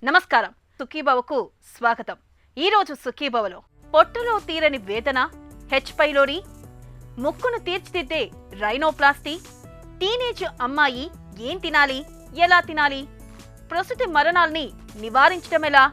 నమస్కారం, సుఖీభవకు స్వాగతం. ఈరోజు సుఖీభవలో పొట్టులో తీరని వేదన, హెచ్ పైలోరీ, ముక్కును తీర్చిదిద్దే రైనోప్లాస్టీ, టీనేజ్ అమ్మాయి ఏం తినాలి, ఎలా తినాలి, ప్రసూతి మరణాల్ని నివారించడమెలా,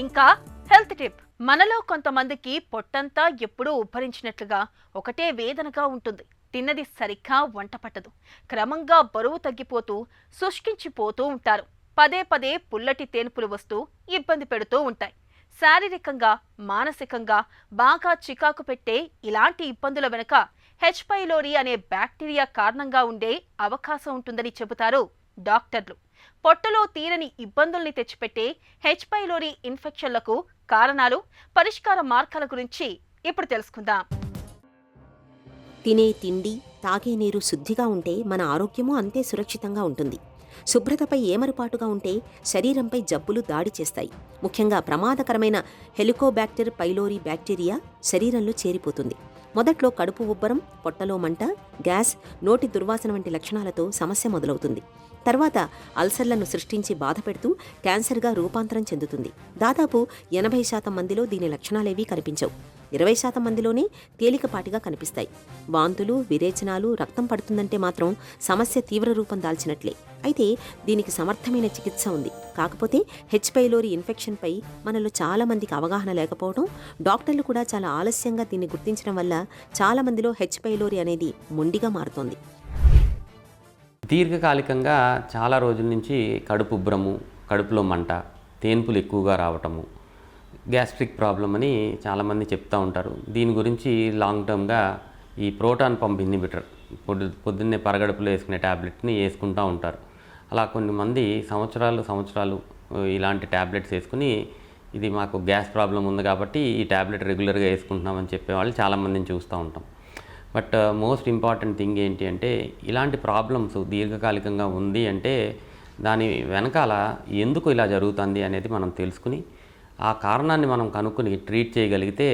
ఇంకా హెల్త్ టిప్. మనలో కొంతమందికి పొట్టంతా ఎప్పుడూ ఉబ్బరించినట్లుగా ఒకటే వేదనగా ఉంటుంది. తిన్నది సరిగ్గా వంట పట్టదు. క్రమంగా బరువు తగ్గిపోతూ శుష్కించిపోతూ ఉంటారు. పదే పదే పుల్లటి తేన్పులు వస్తూ ఇబ్బంది పెడుతూ ఉంటాయి. శారీరకంగా, మానసికంగా బాగా చికాకు పెట్టే ఇలాంటి ఇబ్బందుల వెనుక హెచ్ పైలోరీ అనే బ్యాక్టీరియా కారణంగా ఉండే అవకాశం ఉంటుందని చెబుతారు డాక్టర్లు. పొట్టలో తీరని ఇబ్బందుల్ని తెచ్చిపెట్టే హెచ్ పైలోరీ ఇన్ఫెక్షన్లకు కారణాలు, పరిష్కార మార్గాల గురించి ఇప్పుడు తెలుసుకుందాం. తినే తిండి, తాగే నీరు శుద్ధిగా ఉంటే మన ఆరోగ్యమూ అంతే సురక్షితంగా ఉంటుంది. శుభ్రతపై ఏమరుపాటుగా ఉంటే శరీరంపై జబ్బులు దాడి చేస్తాయి. ముఖ్యంగా ప్రమాదకరమైన హెలికోబాక్టర్ పైలోరీ బ్యాక్టీరియా శరీరంలో చేరిపోతుంది. మొదట్లో కడుపు ఉబ్బరం, పొట్టలో మంట, గ్యాస్, నోటి దుర్వాసన వంటి లక్షణాలతో సమస్య మొదలవుతుంది. తర్వాత అల్సర్లను సృష్టించి బాధపెడుతూ క్యాన్సర్గా రూపాంతరం చెందుతుంది. దాదాపు 80% మందిలో దీని లక్షణాలేవీ కనిపించవు. 20% మందిలోనే తేలికపాటిగా కనిపిస్తాయి. వాంతులు, విరేచనాలు, రక్తం పడుతుందంటే మాత్రం సమస్య తీవ్ర రూపం దాల్చినట్లే. అయితే దీనికి సమర్థమైన చికిత్స ఉంది. కాకపోతే హెచ్ పైలోరీ ఇన్ఫెక్షన్పై మనలో చాలా మందికి అవగాహన లేకపోవడం, డాక్టర్లు కూడా చాలా ఆలస్యంగా దీన్ని గుర్తించడం వల్ల చాలా మందిలో హెచ్ పైలోరీ అనేది మొండిగా మారుతోంది. దీర్ఘకాలికంగా చాలా రోజుల నుంచి కడుపు ఉబ్బరము, కడుపులో మంట, తేన్పులు ఎక్కువగా రావటము, గ్యాస్ట్రిక్ ప్రాబ్లం అని చాలామంది చెప్తూ ఉంటారు. దీని గురించి లాంగ్ టర్మ్గా ఈ ప్రోటాన్ పంప్ ఇన్హిబిటర్ పొద్దున్నే పరగడుపులో వేసుకునే ట్యాబ్లెట్ని వేసుకుంటూ ఉంటారు. అలా కొన్ని మంది సంవత్సరాలు ఇలాంటి ట్యాబ్లెట్స్ వేసుకుని ఇది మాకు గ్యాస్ ప్రాబ్లం ఉంది కాబట్టి ఈ ట్యాబ్లెట్ రెగ్యులర్గా వేసుకుంటున్నామని చెప్పేవాళ్ళు చాలామందిని చూస్తూ ఉంటాం. బట్ మోస్ట్ ఇంపార్టెంట్ థింగ్ ఏంటి అంటే, ఇలాంటి ప్రాబ్లమ్స్ దీర్ఘకాలికంగా ఉంది అంటే దాని వెనకాల ఎందుకు ఇలా జరుగుతుంది అనేది మనం తెలుసుకుని ఆ కారణాన్ని మనం కనుక్కొని ట్రీట్ చేయగలిగితే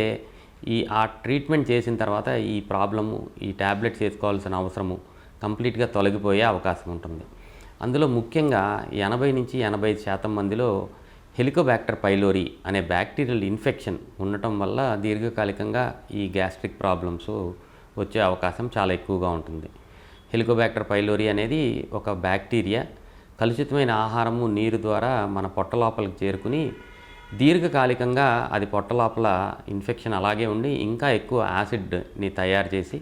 ఆ ట్రీట్మెంట్ చేసిన తర్వాత ఈ ప్రాబ్లము, ఈ ట్యాబ్లెట్స్ వేసుకోవాల్సిన అవసరము కంప్లీట్గా తొలగిపోయే అవకాశం ఉంటుంది. అందులో ముఖ్యంగా 80-85% మందిలో హెలికోబాక్టర్ పైలోరీ అనే బ్యాక్టీరియల్ ఇన్ఫెక్షన్ ఉండటం వల్ల దీర్ఘకాలికంగా ఈ గ్యాస్ట్రిక్ ప్రాబ్లమ్స్ వచ్చే అవకాశం చాలా ఎక్కువగా ఉంటుంది. హెలికోబాక్టర్ పైలోరీ అనేది ఒక బ్యాక్టీరియా కలుషితమైన ఆహారము, నీరు ద్వారా మన పొట్ట లోపలికి చేరుకుని దీర్ఘకాలికంగా అది పొట్ట లోపల ఇన్ఫెక్షన్ అలాగే ఉండి ఇంకా ఎక్కువ యాసిడ్ని తయారు చేసి,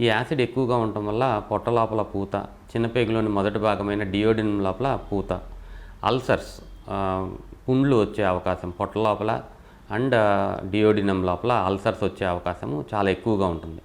ఈ యాసిడ్ ఎక్కువగా ఉండటం వల్ల పొట్ట లోపల పూత, చిన్నపేగులోని మొదటి భాగమైన డియోడినం లోపల పూత, అల్సర్స్, పుండ్లు వచ్చే అవకాశం, పొట్ట లోపల అండ్ డియోడినం లోపల అల్సర్స్ వచ్చే అవకాశము చాలా ఎక్కువగా ఉంటుంది.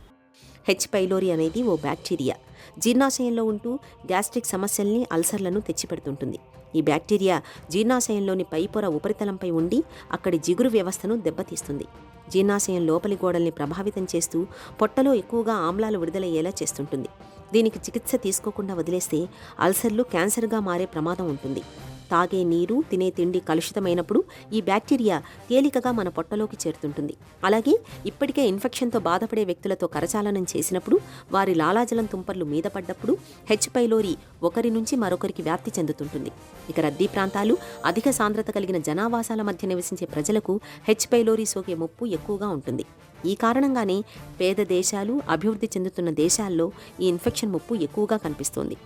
హెచ్ పైలోరీ అనేది ఓ బ్యాక్టీరియా జీర్ణాశయంలో ఉంటూ గ్యాస్ట్రిక్ సమస్యల్ని, అల్సర్లను తెచ్చిపెడుతుంటుంది. ఈ బ్యాక్టీరియా జీర్ణాశయంలోని పైపొర ఉపరితలంపై ఉండి అక్కడి జిగురు వ్యవస్థను దెబ్బతీస్తుంది. జీర్ణాశయం లోపలి గోడల్ని ప్రభావితం చేస్తూ పొట్టలో ఎక్కువగా ఆమ్లాలు విడుదలయ్యేలా చేస్తుంటుంది. దీనికి చికిత్స తీసుకోకుండా వదిలేస్తే అల్సర్లు క్యాన్సర్గా మారే ప్రమాదం ఉంటుంది. తాగే నీరు, తినే తిండి కలుషితమైనప్పుడు ఈ బ్యాక్టీరియా తేలికగా మన పొట్టలోకి చేరుతుంటుంది. అలాగే ఇప్పటికే ఇన్ఫెక్షన్తో బాధపడే వ్యక్తులతో కరచాలనం చేసినప్పుడు, వారి లాలాజలం తుంపర్లు మీద పడ్డప్పుడు హెచ్ పైలోరీ ఒకరి నుంచి మరొకరికి వ్యాప్తి చెందుతుంటుంది. ఇక రద్దీ ప్రాంతాలు, అధిక సాంద్రత కలిగిన జనావాసాల మధ్య నివసించే ప్రజలకు హెచ్ పైలోరీ సోకే ముప్పు ఎక్కువగా ఉంటుంది. ఈ కారణంగానే పేద దేశాలు, అభివృద్ధి చెందుతున్న దేశాల్లో ఈ ఇన్ఫెక్షన్ ముప్పు ఎక్కువగా కనిపిస్తోంది.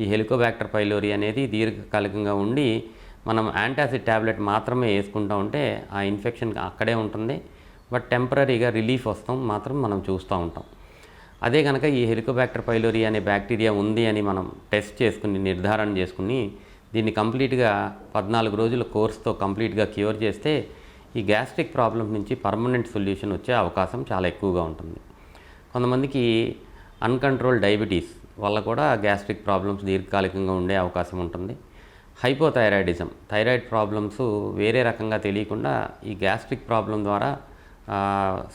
ఈ హెలికోబాక్టర్ పైలోరీ అనేది దీర్ఘకాలికంగా ఉండి మనం యాంటాసిడ్ ట్యాబ్లెట్ మాత్రమే వేసుకుంటూ ఉంటే ఆ ఇన్ఫెక్షన్ అక్కడే ఉంటుంది. బట్ టెంపరీగా రిలీఫ్ వస్తాం మాత్రం మనం చూస్తూ ఉంటాం. అదే కనుక ఈ హెలికోబాక్టర్ పైలోరీ అనే బ్యాక్టీరియా ఉంది అని మనం టెస్ట్ చేసుకుని నిర్ధారణ చేసుకుని దీన్ని కంప్లీట్గా 14 రోజుల కోర్స్తో కంప్లీట్గా క్యూర్ చేస్తే ఈ గ్యాస్ట్రిక్ ప్రాబ్లం నుంచి పర్మనెంట్ సొల్యూషన్ వచ్చే అవకాశం చాలా ఎక్కువగా ఉంటుంది. కొంతమందికి అన్కంట్రోల్ డయాబెటీస్ వల్ల కూడా గ్యాస్ట్రిక్ ప్రాబ్లమ్స్ దీర్ఘకాలికంగా ఉండే అవకాశం ఉంటుంది. హైపోథైరాయిడిజం, థైరాయిడ్ ప్రాబ్లమ్స్ వేరే రకంగా తెలియకుండా ఈ గ్యాస్ట్రిక్ ప్రాబ్లం ద్వారా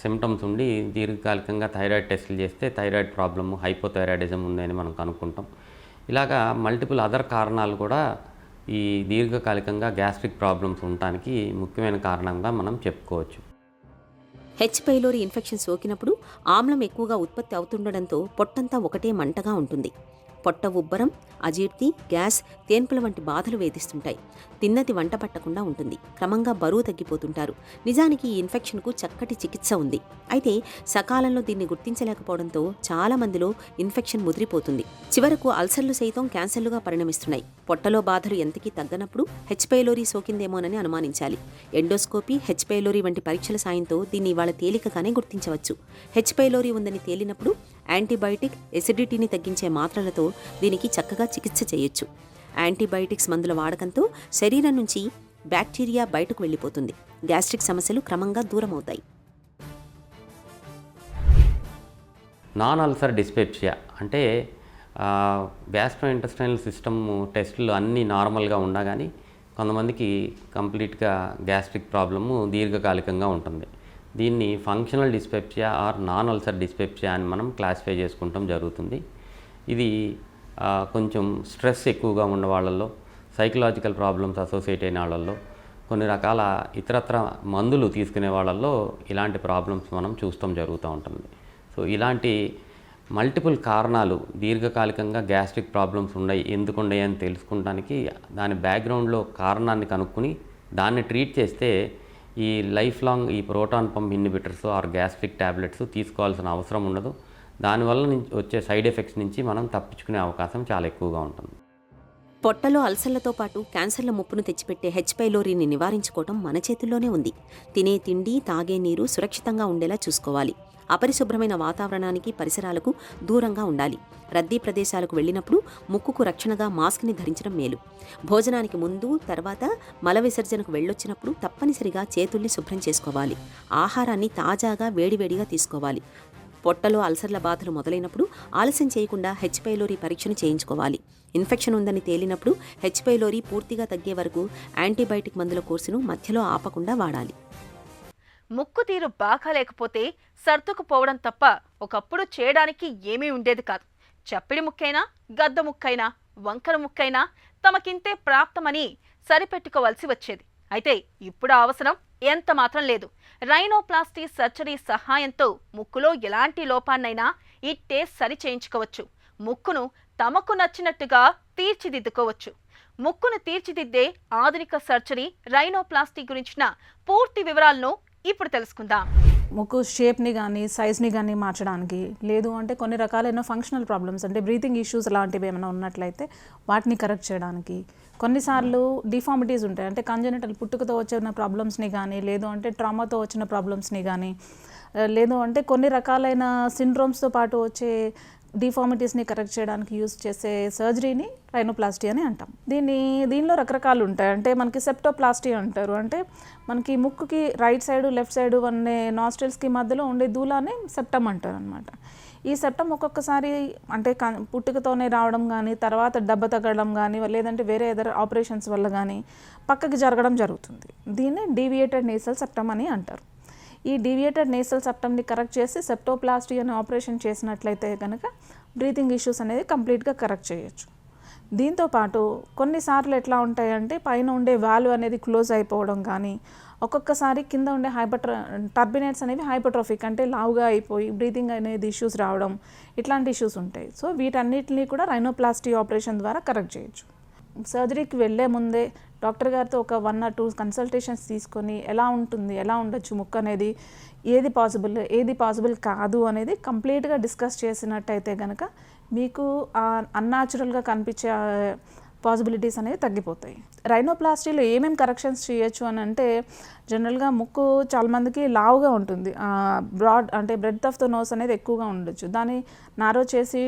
సిమ్టమ్స్ ఉండి దీర్ఘకాలికంగా థైరాయిడ్ టెస్టులు చేస్తే థైరాయిడ్ ప్రాబ్లము, హైపోథైరాయిడిజం ఉందని మనం కనుక్కుంటాం. ఇలాగా మల్టిపుల్ అదర్ కారణాలు కూడా ఈ దీర్ఘకాలికంగా గ్యాస్ట్రిక్ ప్రాబ్లమ్స్ ఉండటానికి ముఖ్యమైన కారణంగా మనం చెప్పుకోవచ్చు. హెచ్ పైలోరీ ఇన్ఫెక్షన్ సోకినప్పుడు ఆమ్లం ఎక్కువగా ఉత్పత్తి అవుతుండడంతో పొట్టంతా ఒకటే మంటగా ఉంటుంది. పొట్ట ఉబ్బరం, అజీర్తి, గ్యాస్, తేన్పుల వంటి బాధలు వేధిస్తుంటాయి. తిన్నది వంట పట్టకుండా ఉంటుంది. క్రమంగా బరువు తగ్గిపోతుంటారు. నిజానికి ఈ ఇన్ఫెక్షన్కు చక్కటి చికిత్స ఉంది. అయితే సకాలంలో దీన్ని గుర్తించలేకపోవడంతో చాలా మందిలో ఇన్ఫెక్షన్ ముదిరిపోతుంది. చివరకు అల్సర్లు సైతం క్యాన్సర్లుగా పరిణమిస్తున్నాయి. పొట్టలో బాధలు ఎంతకీ తగ్గనప్పుడు హెచ్ పైలోరీ సోకిందేమోనని అనుమానించాలి. ఎండోస్కోపీ, హెచ్ పైలోరీ వంటి పరీక్షల సాయంతో దీన్ని ఇవాళ తేలికగానే గుర్తించవచ్చు. హెచ్ పైలోరీ ఉందని తేలినప్పుడు యాంటీబయాటిక్, ఎసిడిటీని తగ్గించే మాత్రలతో దీనికి చక్కగా చికిత్స చేయొచ్చు. యాంటీబయాటిక్స్ మందుల వాడకంతో శరీరం నుంచి బ్యాక్టీరియా బయటకు వెళ్ళిపోతుంది. గ్యాస్ట్రిక్ సమస్యలు క్రమంగా దూరమవుతాయి. నాన్ అల్సర్ డిస్పెప్సియా అంటే గ్యాస్ట్రోఇంటెస్టైనల్ సిస్టమ్ టెస్టులు అన్నీ నార్మల్గా ఉన్నా కానీ కొంతమందికి కంప్లీట్గా గ్యాస్ట్రిక్ ప్రాబ్లము దీర్ఘకాలికంగా ఉంటుంది. దీన్ని functional dyspepsia or non ulcer dyspepsia అని మనం క్లాసిఫై చేసుకుంటాం జరుగుతుంది. ఇది కొంచెం స్ట్రెస్ ఎక్కువగా ఉన్న వాళ్ళల్లో, సైకలాజికల్ ప్రాబ్లమ్స్ అసోసియేట్ అయిన వాళ్ళల్లో, కొన్ని రకాల ఇతరత్ర మందులు తీసుకునే వాళ్ళల్లో ఇలాంటి ప్రాబ్లమ్స్ మనం చూస్తాం జరుగుతూ ఉంటుంది. సో ఇలాంటి మల్టిపుల్ కారణాలు దీర్ఘకాలికంగా గ్యాస్ట్రిక్ ప్రాబ్లమ్స్ ఎందుకు ఉన్నాయి అని తెలుసుకోవడానికి దాని బ్యాక్గ్రౌండ్లో కారణాన్ని కనుక్కొని దాన్ని ట్రీట్ చేస్తే ఈ లైఫ్ లాంగ్ ఈ proton pump inhibitors or gastric tablets తీసుకోవాల్సిన అవసరం ఉండదు. దానివల్ల వచ్చే సైడ్ ఎఫెక్ట్స్ నుంచి మనం తప్పించుకునే అవకాశం చాలా ఎక్కువగా ఉంటుంది. పొట్టలో అల్సర్లతో పాటు క్యాన్సర్ల ముప్పును తెచ్చిపెట్టే హెచ్ పైలోరీని నివారించుకోవటం మన చేతుల్లోనే ఉంది. తినే తిండి, తాగే నీరు సురక్షితంగా ఉండేలా చూసుకోవాలి. అపరిశుభ్రమైన వాతావరణానికి, పరిసరాలకు దూరంగా ఉండాలి. రద్దీ ప్రదేశాలకు వెళ్ళినప్పుడు ముక్కుకు రక్షణగా మాస్క్ని ధరించడం మేలు. భోజనానికి ముందు, తర్వాత, మల విసర్జనకు వెళ్ళొచ్చినప్పుడు తప్పనిసరిగా చేతుల్ని శుభ్రం చేసుకోవాలి. ఆహారాన్ని తాజాగా వేడివేడిగా తీసుకోవాలి. పొట్టలో అల్సర్ల బాధలు మొదలైనప్పుడు ఆలస్యం చేయకుండా హెచ్ పైలోరీ పరీక్షను చేయించుకోవాలి. ఇన్ఫెక్షన్ ఉందని తేలినప్పుడు హెచ్ పైలోరీ పూర్తిగా తగ్గే వరకు యాంటీబయాటిక్ మందుల కోర్సును మధ్యలో ఆపకుండా వాడాలి. ముక్కు తీరు బాగా లేకపోతే సర్దుకుపోవడం తప్ప ఒకప్పుడు చేయడానికి ఏమీ ఉండేది కాదు. చప్పిడి ముక్కైనా, గద్ద ముక్కైనా, వంకర ముక్కైనా తమకింతే ప్రాప్తమని సరిపెట్టుకోవాల్సి వచ్చేది. అయితే ఇప్పుడు అవసరం ఎంత మాత్రం లేదు. రైనోప్లాస్టీ సర్జరీ సహాయంతో ముక్కులో ఎలాంటి లోపాన్నైనా ఇట్టే సరి చేయించుకోవచ్చు. ముక్కును తమకు నచ్చినట్టుగా తీర్చిదిద్దుకోవచ్చు. ముక్కును తీర్చిదిద్దే ఆధునిక సర్జరీ రైనోప్లాస్టీ గురించిన పూర్తి వివరాలను ఇప్పుడు తెలుసుకుందాం. ముక్కు షేప్ని కానీ సైజ్ని కానీ మార్చడానికి, లేదు అంటే కొన్ని రకాలైన ఫంక్షనల్ ప్రాబ్లమ్స్ అంటే బ్రీతింగ్ ఇష్యూస్ లాంటివి ఏమైనా ఉన్నట్లయితే వాటిని కరెక్ట్ చేయడానికి, కొన్నిసార్లు డిఫార్మిటీస్ ఉంటాయి అంటే కంజెనిటల్ పుట్టుకతో వచ్చిన ప్రాబ్లమ్స్ని కానీ, లేదు అంటే ట్రామాతో వచ్చిన ప్రాబ్లమ్స్ని కానీ, లేదు అంటే కొన్ని రకాలైన సిండ్రోమ్స్తో పాటు వచ్చే డిఫార్మిటీస్ని కరెక్ట్ చేయడానికి యూజ్ చేసే సర్జరీని రైనోప్లాస్టీ అని అంటాం. దీనిలో రకరకాలు ఉంటాయి. అంటే మనకి సెప్టోప్లాస్టీ అంటారు. అంటే మనకి ముక్కుకి రైట్ సైడు, లెఫ్ట్ సైడు అనే నాస్ట్రిల్స్కి మధ్యలో ఉండే దూలాన్ని సెప్టమ్ అంటారు అనమాట. ఈ సెప్టమ్ ఒక్కొక్కసారి అంటే పుట్టుకతోనే రావడం కానీ, తర్వాత దెబ్బ తగ్గడం కానీ, లేదంటే వేరే ఏదైనా ఆపరేషన్స్ వల్ల కానీ పక్కకి జరగడం జరుగుతుంది. దీన్ని డీవియేటెడ్ నేసల్ సెప్టమ్ అని అంటారు. ఈ డీవియేటెడ్ నేసల్ సెప్టమ్ని కరెక్ట్ చేసి సెప్టోప్లాస్టీ అనే ఆపరేషన్ చేసినట్లయితే కనుక బ్రీతింగ్ ఇష్యూస్ అనేది కంప్లీట్గా కరెక్ట్ చేయొచ్చు. దీంతోపాటు కొన్నిసార్లు ఎట్లా ఉంటాయంటే పైన ఉండే వాల్వ్ అనేది క్లోజ్ అయిపోవడం కానీ, ఒక్కొక్కసారి కింద ఉండే టర్బినేట్స్ అనేవి హైపర్ట్రోఫిక్ అంటే లావుగా అయిపోయి బ్రీతింగ్ అనేది ఇష్యూస్ రావడం, ఇట్లాంటి ఇష్యూస్ ఉంటాయి. సో వీటన్నిటిని కూడా రైనోప్లాస్టీ ఆపరేషన్ ద్వారా కరెక్ట్ చేయొచ్చు. సర్జరీకి వెళ్ళే ముందే డాక్టర్ గారితో ఒక 1 or 2 కన్సల్టేషన్స్ తీసుకొని ఎలా ఉండొచ్చు ముక్కు అనేది, ఏది పాసిబుల్ కాదు అనేది కంప్లీట్గా డిస్కస్ చేసినట్టయితే కనుక మీకు అన్యాచురల్గా కనిపించే పాసిబిలిటీస్ అనేవి తగ్గిపోతాయి. రైనోప్లాస్టీలో ఏమేమి కరెక్షన్స్ చేయొచ్చు అని అంటే, జనరల్గా ముక్కు చాలామందికి లావుగా ఉంటుంది, బ్రాడ్ అంటే బ్రెడ్త్ ఆఫ్ ద నోస్ అనేది ఎక్కువగా ఉండొచ్చు. దాన్ని నారో చేసి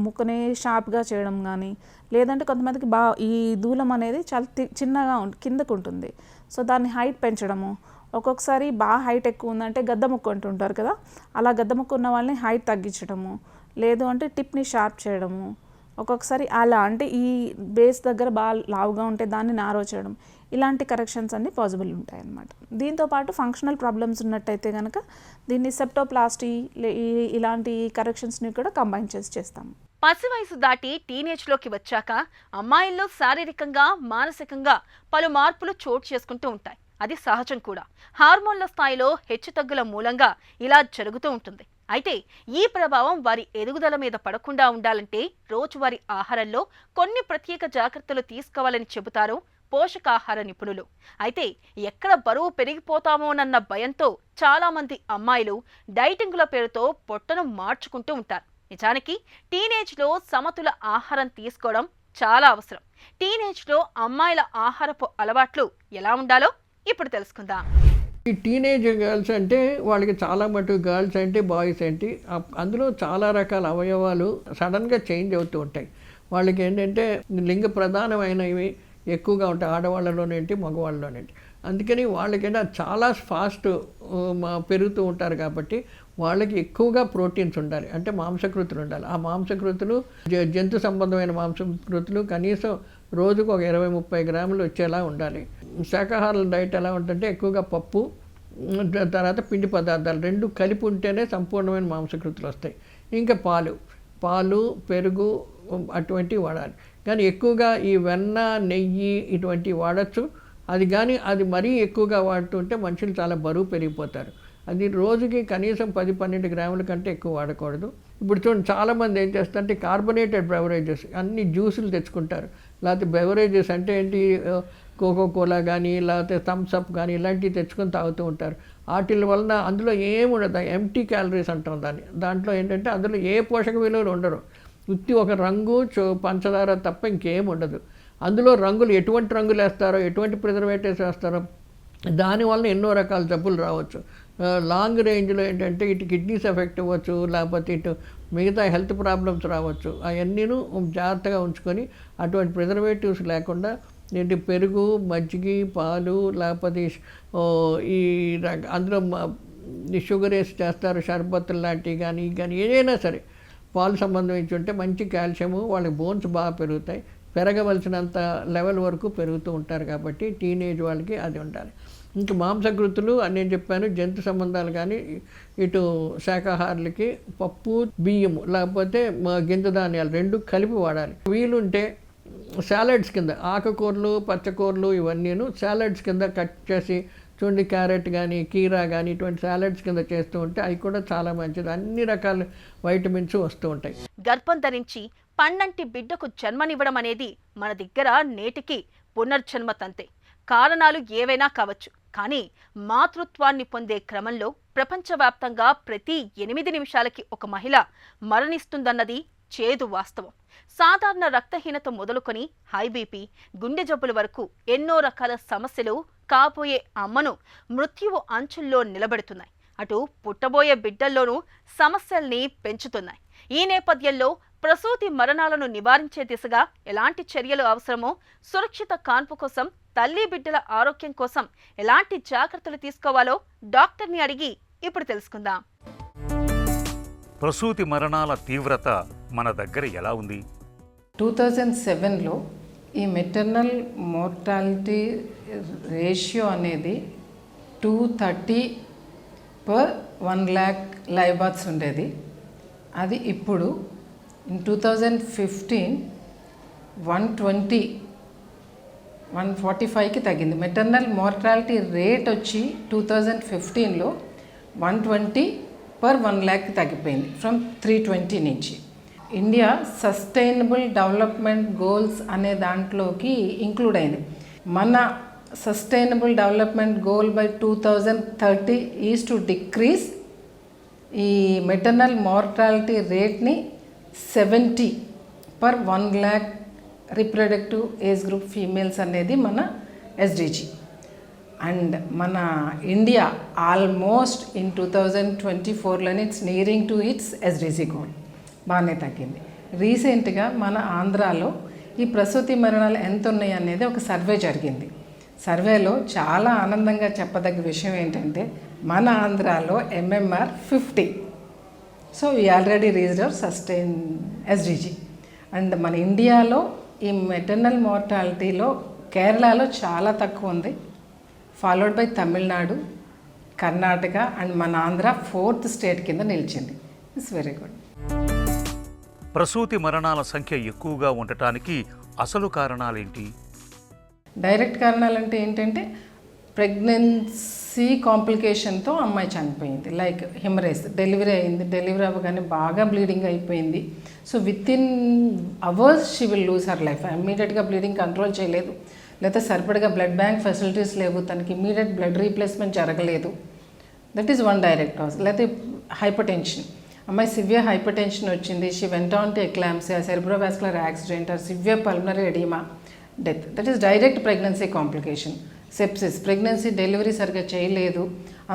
ముక్కుని షార్ప్గా చేయడం కానీ, లేదంటే కొంతమందికి ఈ దూలం అనేది చాలా చిన్నగా కిందకు ఉంటుంది. సో దాన్ని హైట్ పెంచడము, ఒక్కొక్కసారి హైట్ ఎక్కువ ఉందంటే గద్ద ముక్కు అంటుంటారు కదా, అలా గద్ద ముక్కు ఉన్న వాళ్ళని హైట్ తగ్గించడము, లేదు అంటే టిప్ని షార్ప్ చేయడము, ఒక్కొక్కసారి అలా అంటే ఈ బేస్ దగ్గర లావుగా ఉంటే దాన్ని నారో చేయడం, ఇలాంటి కరెక్షన్స్ అన్నీ పాసిబుల్ ఉంటాయి అన్నమాట. దీంతోపాటు ఫంక్షనల్ ప్రాబ్లమ్స్ ఉన్నట్టయితే కనుక దీన్ని సెప్టోప్లాస్టీ ఇలాంటి కరెక్షన్స్ని కూడా కంబైన్ చేసి చేస్తాము. పసి వయసు దాటి టీనేజ్లోకి వచ్చాక అమ్మాయిల్లో శారీరకంగా, మానసికంగా పలు మార్పులు చోటు చేసుకుంటూ ఉంటాయి. అది సహజం కూడా. హార్మోన్ల స్థాయిలో హెచ్చుతగ్గుల మూలంగా ఇలా జరుగుతూ ఉంటుంది. అయితే ఈ ప్రభావం వారి ఎదుగుదల మీద పడకుండా ఉండాలంటే రోజువారీ ఆహారంలో కొన్ని ప్రత్యేక జాగ్రత్తలు తీసుకోవాలని చెబుతారు పోషకాహార నిపుణులు. అయితే ఎక్కడ బరువు పెరిగిపోతామోనన్న భయంతో చాలా మంది అమ్మాయిలు డైటింగుల పేరుతో పొట్టను మార్చుకుంటూ ఉంటారు. నిజానికి టీనేజ్లో సమతుల ఆహారం తీసుకోవడం చాలా అవసరం. టీనేజ్లో అమ్మాయిల ఆహారపు అలవాట్లు ఎలా ఉండాలో ఇప్పుడు తెలుసుకుందాం. ఈ టీనేజ్ గర్ల్స్ అంటే వాళ్ళకి చాలా మటుకు గర్ల్స్ ఏంటి బాయ్స్ ఏంటి అందులో చాలా రకాల అవయవాలు సడన్గా చేంజ్ అవుతూ ఉంటాయి. వాళ్ళకి ఏంటంటే లింగ ప్రధానమైనవి ఎక్కువగా ఉంటాయి, ఆడవాళ్ళలోనేంటి మగవాళ్ళలోనేంటి. అందుకని వాళ్ళకైనా చాలా ఫాస్ట్ పెరుగుతూ ఉంటారు కాబట్టి వాళ్ళకి ఎక్కువగా ప్రోటీన్స్ ఉండాలి, అంటే మాంసకృతులు ఉండాలి. ఆ మాంసకృతులు జంతు సంబంధమైన మాంసకృతులు కనీసం రోజుకు ఒక 20-30 గ్రాములు వచ్చేలా ఉండాలి. శాకాహార డైట్ ఎలా ఉంటుందంటే ఎక్కువగా పప్పు తర్వాత పిండి పదార్థాలు రెండు కలిపి ఉంటేనే సంపూర్ణమైన మాంసకృతులు వస్తాయి. ఇంకా పాలు పెరుగు అటువంటివి వాడాలి. కానీ ఎక్కువగా ఈ వెన్న నెయ్యి ఇటువంటివి వాడచ్చు. అది మరీ ఎక్కువగా వాడుతుంటే మనుషులు చాలా బరువు పెరిగిపోతారు. అది రోజుకి కనీసం 10-12 గ్రాముల కంటే ఎక్కువ వాడకూడదు. ఇప్పుడు చూడండి, చాలామంది ఏం చేస్తారంటే కార్బొనేటెడ్ బెవరేజెస్ అన్ని జ్యూసులు తెచ్చుకుంటారు. లేకపోతే బెవరేజెస్ అంటే ఏంటి, కోకోకోలా కానీ లేకపోతే థమ్స్అప్ కానీ ఇలాంటివి తెచ్చుకొని తాగుతూ ఉంటారు. వాటి వలన అందులో ఏముండదు, ఎంటీ క్యాలరీస్ అంటాం దాంట్లో ఏంటంటే అందులో ఏ పోషక విలువలు ఉండరు. ఉత్తి ఒక రంగు పంచదార తప్ప ఇంకేం ఉండదు. అందులో రంగులు ఎటువంటి రంగులు వేస్తారో, ఎటువంటి ప్రిజర్వేటివ్స్ వేస్తారో దానివల్ల ఎన్నో రకాల జబ్బులు రావచ్చు. లాంగ్ రేంజ్లో ఏంటంటే ఇటు కిడ్నీస్ ఎఫెక్ట్ అవ్వచ్చు, లేకపోతే ఇటు మిగతా హెల్త్ ప్రాబ్లమ్స్ రావచ్చు. అవన్నీను జాగ్రత్తగా ఉంచుకొని అటువంటి ప్రిజర్వేటివ్స్ లేకుండా ఏంటి పెరుగు, మజ్జిగి, పాలు, లేకపోతే ఈ అందులో షుగర్ వేసి చేస్తారు, షర్బత్తులు లాంటివి కానీ ఏదైనా సరే పాలు సంబంధించి ఉంటే మంచి కాల్షియము, వాళ్ళకి బోన్స్ బాగా పెరుగుతాయి. పెరగవలసినంత లెవెల్ వరకు పెరుగుతూ ఉంటారు కాబట్టి టీనేజ్ వాళ్ళకి అది ఉండాలి. ఇంకా మాంసకృతులు అని నేను చెప్పాను, జంతు సంబంధాలు కానీ ఇటు శాకాహారులకి పప్పు బియ్యము లేకపోతే గింజ ధాన్యాలు రెండు కలిపి వాడాలి. వీలుంటే సాలడ్స్ కింద ఆకుకూరలు పచ్చకూరలు ఇవన్నీను సాలడ్స్ కింద కట్ చేసి చూడండి, క్యారెట్ కానీ కీరా కానీ ఇటువంటి సాలడ్స్ కింద చేస్తూ ఉంటే అవి కూడా చాలా మంచిది. అన్ని రకాల వైటమిన్స్ వస్తూ ఉంటాయి. గర్భం ధరించి పండంటి బిడ్డకు జన్మనివ్వడం అనేది మన దగ్గర నేటికి పునర్జన్మ తంతే. కారణాలు ఏవైనా కావచ్చు, కానీ మాతృత్వాన్ని పొందే క్రమంలో ప్రపంచవ్యాప్తంగా ప్రతి 8 నిమిషాలకి ఒక మహిళ మరణిస్తుందన్నది చేదు వాస్తవం. సాధారణ రక్తహీనత మొదలుకొని హై బీపీ, గుండె జబ్బుల వరకు ఎన్నో రకాల సమస్యలు కాబోయే అమ్మను మృత్యువు అంచుల్లో నిలబెడుతున్నాయి. అటు పుట్టబోయే బిడ్డల్లోనూ సమస్యల్ని పెంచుతున్నాయి. ఈ నేపథ్యంలో ప్రసూతి మరణాలను నివారించే దిశగా ఎలాంటి చర్యలు అవసరమో, సురక్షిత కాన్పు కోసం, తల్లి బిడ్డల ఆరోగ్యం కోసం ఎలాంటి జాగ్రత్తలు తీసుకోవాలో డాక్టర్ని అడిగి ఇప్పుడు తెలుసుకుందాం. ప్రసూతి మరణాల తీవ్రత మన దగ్గర ఎలా ఉంది? 2007లో ఈ మెటర్నల్ మోర్టాలిటీ రేషియో అనేది 230/1,00,000 లైవ్ బర్త్స్ ఉండేది. అది ఇప్పుడు ఇన్ 2015 145కి తగ్గింది. మెటర్నల్ మోర్టాలిటీ రేట్ వచ్చి 2015లో 120/1,00,000కి తగ్గిపోయింది, ఫ్రమ్ 320 నుంచి. ఇండియా సస్టైనబుల్ డెవలప్మెంట్ గోల్స్ అనే దాంట్లోకి ఇంక్లూడ్ అయింది. మన sustainable development goal by 2030 is to decrease ఈ మెటర్నల్ మోర్టాలిటీ రేట్ని 70/1,00,000 రిప్రొడక్టివ్ ఏజ్ గ్రూప్ ఫీమేల్స్ అనేది మన ఎస్డిజి. అండ్ మన ఇండియా ఆల్మోస్ట్ ఇన్ 2024లోనే it's nearing to its SDG goal, బాగానే తగ్గింది. రీసెంట్గా మన ఆంధ్రాలో ఈ ప్రసూతి మరణాలు ఎంత ఉన్నాయి అనేది ఒక సర్వే జరిగింది. సర్వేలో చాలా ఆనందంగా చెప్పదగ్గ విషయం ఏంటంటే మన ఆంధ్రాలో MMR 50. So we already reached hour sustain SDG. And మన ఇండియాలో ఈ మెటర్నల్ మోర్టాలిటీలో కేరళలో చాలా తక్కువ ఉంది, followed by Tamil Nadu, Karnataka and మన ఆంధ్ర 4th స్టేట్ కింద నిలిచింది. It's very good. ప్రసూతి మరణాల సంఖ్య ఎక్కువగా ఉండటానికి అసలు కారణాలేంటి? డైరెక్ట్ కారణాలు అంటే ఏంటంటే ప్రెగ్నెన్సీ కాంప్లికేషన్తో అమ్మాయి చనిపోయింది. లైక్ హెమరేజ్, డెలివరీ అయింది, డెలివరీ అవ్వగానే బాగా బ్లీడింగ్ అయిపోయింది. So with in hours she will lose her life. ఇమ్మీడియట్గా బ్లీడింగ్ కంట్రోల్ చేయలేదు, లేకపోతే సరిపడగా బ్లడ్ బ్యాంక్ ఫెసిలిటీస్ లేవు, తనకి ఇమ్మీడియట్ బ్లడ్ రీప్లేస్మెంట్ జరగలేదు. That is one direct cause. లేకపోతే హైపర్ టెన్షన్, అమ్మాయి సివియర్ హైపర్ టెన్షన్ వచ్చింది, she went on to eclampsia, cerebrovascular accident or severe pulmonary oedema, death. That is direct pregnancy complication. Sepsis, pregnancy delivery సరిగ్గా చేయలేదు,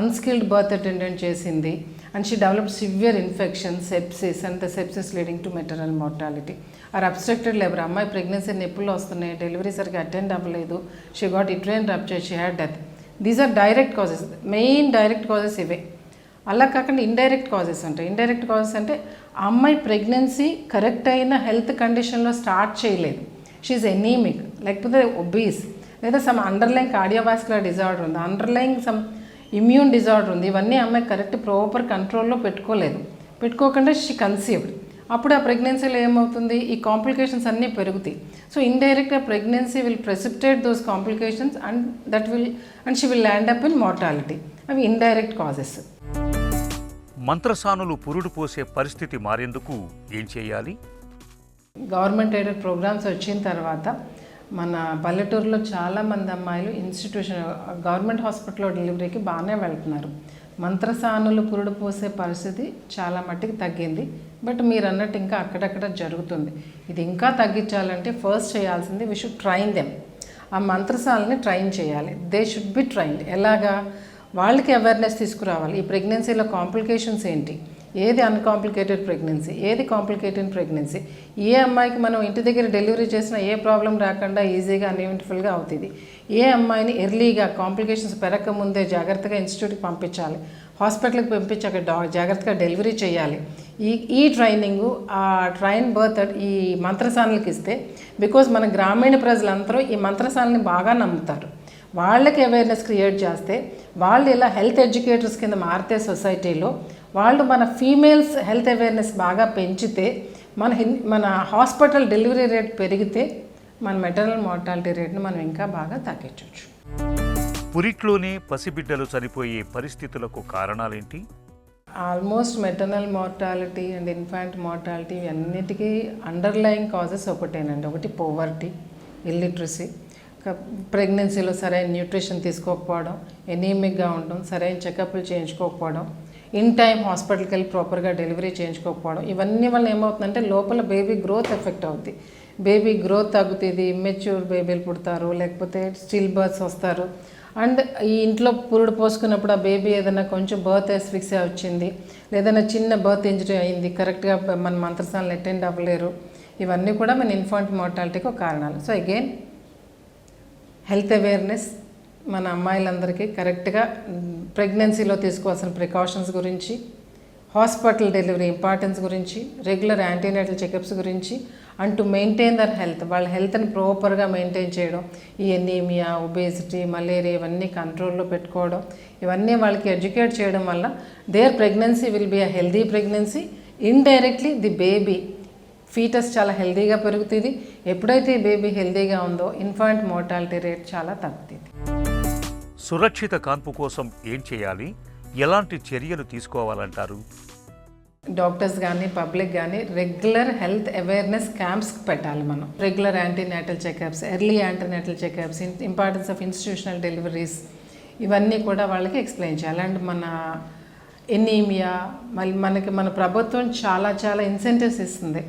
unskilled birth attendant చేసింది, and she developed severe infection, sepsis, and the sepsis leading to maternal mortality. Or obstructed labour, అమ్మాయి pregnancy నొప్పులు వస్తున్నాయి, delivery సరిగ్గా attend అవ్వలేదు, she got uterine rupture, she had death. These are direct causes. Main direct causes ఇవే. అలా కాకుండా indirect causes ఉంటాయి. Indirect causes అంటే ఆ అమ్మాయి ప్రెగ్నెన్సీ కరెక్ట్ అయిన హెల్త్ కండిషన్లో స్టార్ట్ చేయలేదు, షీఈ్ ఎనీమిక్, లేకపోతే ఒబీస్, లేదా సమ్ అండర్లైన్ కార్డియోవాస్కులర్ డిజార్డర్ ఉంది, అండర్లైన్ సమ్ ఇమ్యూన్ డిజార్డర్ ఉంది. ఇవన్నీ అమ్మాయి కరెక్ట్ ప్రాపర్ కంట్రోల్లో పెట్టుకోకుండా షీ కన్సీవ్డ్. అప్పుడు ఆ ప్రెగ్నెన్సీలో ఏమవుతుంది, ఈ కాంప్లికేషన్స్ అన్నీ పెరుగుతాయి. సో ఇండైరెక్ట్గా pregnancy will precipitate those complications and she will land up in mortality. అవి ఇండైరెక్ట్ కాజెస్. మంత్రసానులు పురుడు పోసే పరిస్థితి మారేందుకు ఏం చేయాలి? గవర్నమెంట్ ఎయిడెడ్ ప్రోగ్రామ్స్ వచ్చిన తర్వాత మన పల్లెటూరులో చాలామంది అమ్మాయిలు గవర్నమెంట్ హాస్పిటల్లో డెలివరీకి బాగానే వెళ్తున్నారు. మంత్రసానులు పురుడు పోసే పరిస్థితి చాలా మట్టికి తగ్గింది. బట్ మీరు అన్నట్టు ఇంకా అక్కడక్కడ జరుగుతుంది. ఇది ఇంకా తగ్గించాలంటే ఫస్ట్ చేయాల్సింది వి షుడ్ ట్రైన్ దెమ్. ఆ మంత్రసాలని ట్రైన్ చేయాలి. They should be trained. ఎలాగా? వాళ్ళకి అవేర్నెస్ తీసుకురావాలి. ఈ ప్రెగ్నెన్సీలో కాంప్లికేషన్స్ ఏంటి, ఏది అన్కాంప్లికేటెడ్ ప్రెగ్నెన్సీ, ఏది కాంప్లికేటెడ్ ప్రెగ్నెన్సీ, ఏ అమ్మాయికి మనం ఇంటి దగ్గర డెలివరీ చేసినా ఏ ప్రాబ్లం రాకుండా ఈజీగా అన్ఈవెంట్ఫుల్గా అవుతుంది, ఏ అమ్మాయిని ఎర్లీగా కాంప్లికేషన్స్ పెరగకముందే జాగ్రత్తగా ఇన్స్టిట్యూట్కి పంపించాలి, హాస్పిటల్కి పంపించి అక్కడ జాగ్రత్తగా డెలివరీ చేయాలి. ఈ ట్రైనింగు ఆ ట్రైన్ బర్త్ ఈ మంత్రసానులకి ఇస్తే, బికాజ్ మన గ్రామీణ ప్రజలందరూ ఈ మంత్రసాలని బాగా నమ్ముతారు. వాళ్ళకి అవేర్నెస్ క్రియేట్ చేస్తే, వాళ్ళు ఇలా హెల్త్ ఎడ్యుకేటర్స్ కింద మారితే సొసైటీలో, వాళ్ళు మన ఫీమేల్స్ హెల్త్ అవేర్నెస్ బాగా పెంచితే, మన హాస్పిటల్ డెలివరీ రేట్ పెరిగితే, మన మెటర్నల్ మార్టాలిటీ రేట్ని మనం ఇంకా బాగా తగ్గించవచ్చు. పురిట్లోనే పసిబిడ్డలు చనిపోయే పరిస్థితులకు కారణాలేంటి? Almost maternal mortality and infant mortality అన్నిటికీ అండర్లయింగ్ కాజెస్ ఒకటేనండి. ఒకటి పోవర్టీ, ఇల్లిటరసీ, ప్రెగ్నెన్సీలో సరైన న్యూట్రిషన్ తీసుకోకపోవడం, ఎనీమిక్గా ఉండడం, సరైన చెకప్లు చేయించుకోకపోవడం, ఇన్ టైం హాస్పిటల్కి వెళ్ళి ప్రాపర్గా డెలివరీ చేయించుకోకపోవడం. ఇవన్నీ వల్ల ఏమవుతుందంటే లోపల బేబీ గ్రోత్ ఎఫెక్ట్ అవుతుంది. బేబీ గ్రోత్ తగ్గుతుంది, ఇమ్మెచ్యూర్ బేబీలు పుడతారు, లేకపోతే స్టిల్ బర్త్స్ వస్తారు. అండ్ ఈ ఇంట్లో పురుడు పోసుకున్నప్పుడు ఆ బేబీ ఏదైనా కొంచెం బర్త్ ఎస్ఫిక్సియా వచ్చింది, లేదైనా చిన్న బర్త్ ఇంజరీ అయింది, కరెక్ట్గా మన మంత్రసాలను అటెండ్ అవ్వలేరు. ఇవన్నీ కూడా మన ఇన్ఫాంట్ మార్టాలిటీకి ఒక కారణాలు. సో అగైన్ హెల్త్ అవేర్నెస్ మన అమ్మాయిలందరికీ కరెక్ట్గా ప్రెగ్నెన్సీలో తీసుకోవాల్సిన ప్రికాషన్స్ గురించి, హాస్పిటల్ డెలివరీ ఇంపార్టెన్స్ గురించి, రెగ్యులర్ యాంటీనేటల్ చెకప్స్ గురించి, and to maintain their health, వాళ్ళ హెల్త్ని ప్రాపర్గా మెయింటైన్ చేయడం, ఈ ఎనీమియా, ఒబేసిటీ, మలేరియా ఇవన్నీ కంట్రోల్లో పెట్టుకోవడం, ఇవన్నీ వాళ్ళకి ఎడ్యుకేట్ చేయడం వల్ల their pregnancy will be a healthy pregnancy. Indirectly the baby foetus చాలా హెల్దీగా పెరుగుతుంది. ఎప్పుడైతే ఈ బేబీ హెల్దీగా ఉందో ఇన్ఫాంట్ మార్టాలిటీ రేట్ చాలా తగ్గుతుంది. సురక్షిత కాన్పు కోసం ఏం చేయాలి, ఎలాంటి చర్యలు తీసుకోవాలంటారు? డాక్టర్స్ కానీ పబ్లిక్ కానీ రెగ్యులర్ హెల్త్ అవేర్నెస్ క్యాంప్స్ పెట్టాలి. మనం regular antenatal checkups, early antenatal checkups, importance of institutional deliveries, ఇవన్నీ కూడా వాళ్ళకి ఎక్స్ప్లెయిన్ చేయాలి. అండ్ మన ఎనీమియా, మళ్ళీ మన ప్రభుత్వం చాలా ఇన్సెంటివ్స్ ఇస్తుంది.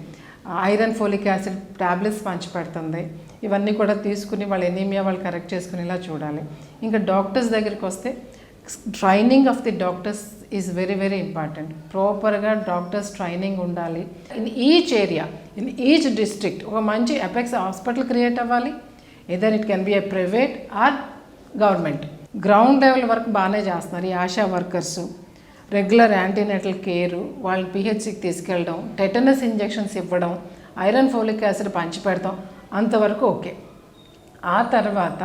ఐరన్ ఫోలిక్ యాసిడ్ టాబ్లెట్స్ పంచిపెడుతుంది. ఇవన్నీ కూడా తీసుకుని వాళ్ళ ఎనీమియా వాళ్ళు కరెక్ట్ చేసుకునేలా చూడాలి. ఇంకా డాక్టర్స్ దగ్గరికి వస్తే training of the doctors is very important. ప్రాపర్గా డాక్టర్స్ ట్రైనింగ్ ఉండాలి. In each area, in each district ఒక మంచి అపెక్స్ హాస్పిటల్ క్రియేట్ అవ్వాలి. Either it can be a private or government. Ground level వరకు బాగానే చేస్తున్నారు. ఈ ASHA workers regular antenatal care, వాళ్ళని పిహెచ్సికి తీసుకెళ్ళడం, టెటనస్ ఇంజెక్షన్స్ ఇవ్వడం, ఐరన్ ఫోలిక్ యాసిడ్ పంచిపెడతాం, అంతవరకు ఓకే. ఆ తర్వాత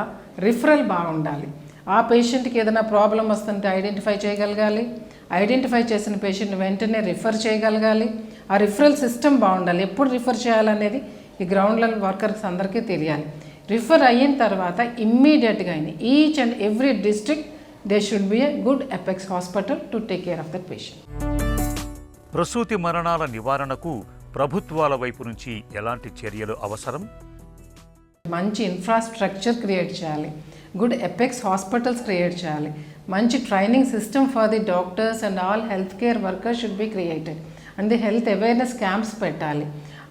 రిఫరల్ బాగుండాలి. ఆ పేషెంట్కి ఏదైనా ప్రాబ్లం వస్తుంటే ఐడెంటిఫై చేయగలగాలి. ఐడెంటిఫై చేసిన పేషెంట్ని వెంటనే రిఫర్ చేయగలగాలి. ఆ రిఫరల్ సిస్టమ్ బాగుండాలి. ఎప్పుడు రిఫర్ చేయాలనేది ఈ గ్రౌండ్ లెవెల్ వర్కర్స్ అందరికీ తెలియాలి. రిఫర్ అయిన తర్వాత ఇమ్మీడియట్గా each and every district they should be a good apex hospital to take care of that patient. ప్రసూతి మరణాల నివారణకు ప్రభుత్వాల వైపు నుంచి ఎలాంటి చర్యలు అవసరం? మంచి ఇన్ఫ్రాస్ట్రక్చర్ క్రియేట్ చేయాలి, గుడ్ ఎపెక్స్ హాస్పిటల్స్ క్రియేట్ చేయాలి, మంచి training system for the doctors and all health care workers should be created and the health awareness camps పెట్టాలి.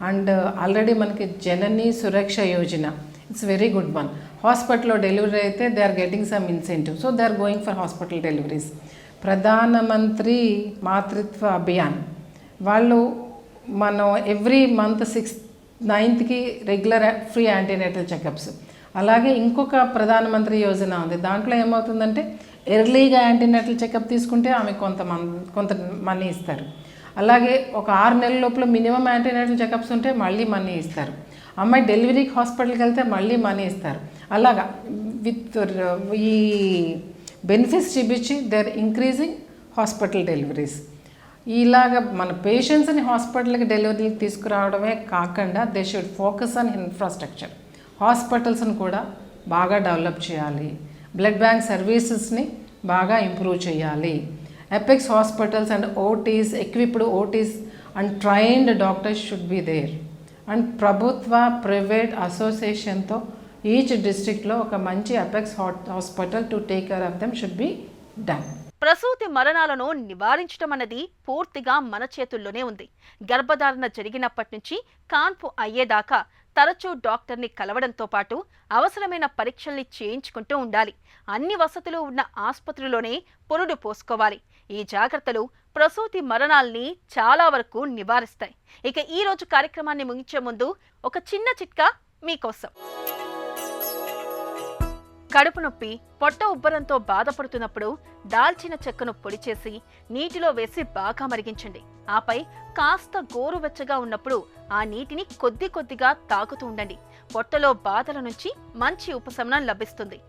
అండ్ ఆల్రెడీ మనకి Janani Suraksha Yojana, it's very good one. హాస్పిటల్లో డెలివరీ అయితే they are getting some incentive, so they are going for hospital deliveries. Pradhan Mantri Matritva Abhiyan వాళ్ళు మనం every month 6th 9th regular free antenatal checkups. అలాగే ఇంకొక ప్రధానమంత్రి యోజన ఉంది, దాంట్లో ఏమవుతుందంటే ఎర్లీగా యాంటీనేటల్ చెకప్ తీసుకుంటే ఆమె కొంత మనీ ఇస్తారు. అలాగే ఒక 6 నెలల లోపల మినిమం యాంటీనేటల్ చెకప్స్ ఉంటే మళ్ళీ మనీ ఇస్తారు. అమ్మాయి డెలివరీకి హాస్పిటల్కి వెళ్తే మళ్ళీ మనీ ఇస్తారు. అలాగా విత్ ఈ బెనిఫిట్స్ చూపించి they are increasing hospital deliveries. ఇలాగ మన పేషెంట్స్ని హాస్పిటల్కి డెలివరీకి తీసుకురావడమే కాకుండా they should focus on infrastructure. హాస్పిటల్స్ని కూడా బాగా డెవలప్ చేయాలి, బ్లడ్ బ్యాంక్ సర్వీసెస్ని బాగా ఇంప్రూవ్ చేయాలి. Apex hospitals and OTs, equipped OTs and trained doctors should be there. And ప్రభుత్వ ప్రైవేట్ అసోసియేషన్తో ఈచ్ డిస్ట్రిక్ట్లో ఒక మంచి apex hospital to take care of them should be done. ప్రసూతి మరణాలను నివారించడం అన్నది పూర్తిగా మన చేతుల్లోనే ఉంది. గర్భధారణ జరిగినప్పటి నుంచి కాన్పు అయ్యేదాకా తరచూ డాక్టర్ని కలవడంతో పాటు అవసరమైన పరీక్షల్ని చేయించుకుంటూ ఉండాలి. అన్ని వసతులు ఉన్న ఆసుపత్రిలోనే పురుడు పోసుకోవాలి. ఈ జాగ్రత్తలు ప్రసూతి మరణాల్ని చాలా వరకు నివారిస్తాయి. ఇక ఈ రోజు కార్యక్రమాన్ని ముగించే ముందు ఒక చిన్న చిట్కా మీకోసం. కడుపు నొప్పి, పొట్ట ఉబ్బరంతో బాధపడుతున్నప్పుడు దాల్చిన చెక్కను పొడి చేసి నీటిలో వేసి బాగా మరిగించండి. ఆపై కాస్త గోరువెచ్చగా ఉన్నప్పుడు ఆ నీటిని కొద్ది కొద్దిగా తాగుతూ ఉండండి. పొట్టలో బాధల నుంచి మంచి ఉపశమనం లభిస్తుంది.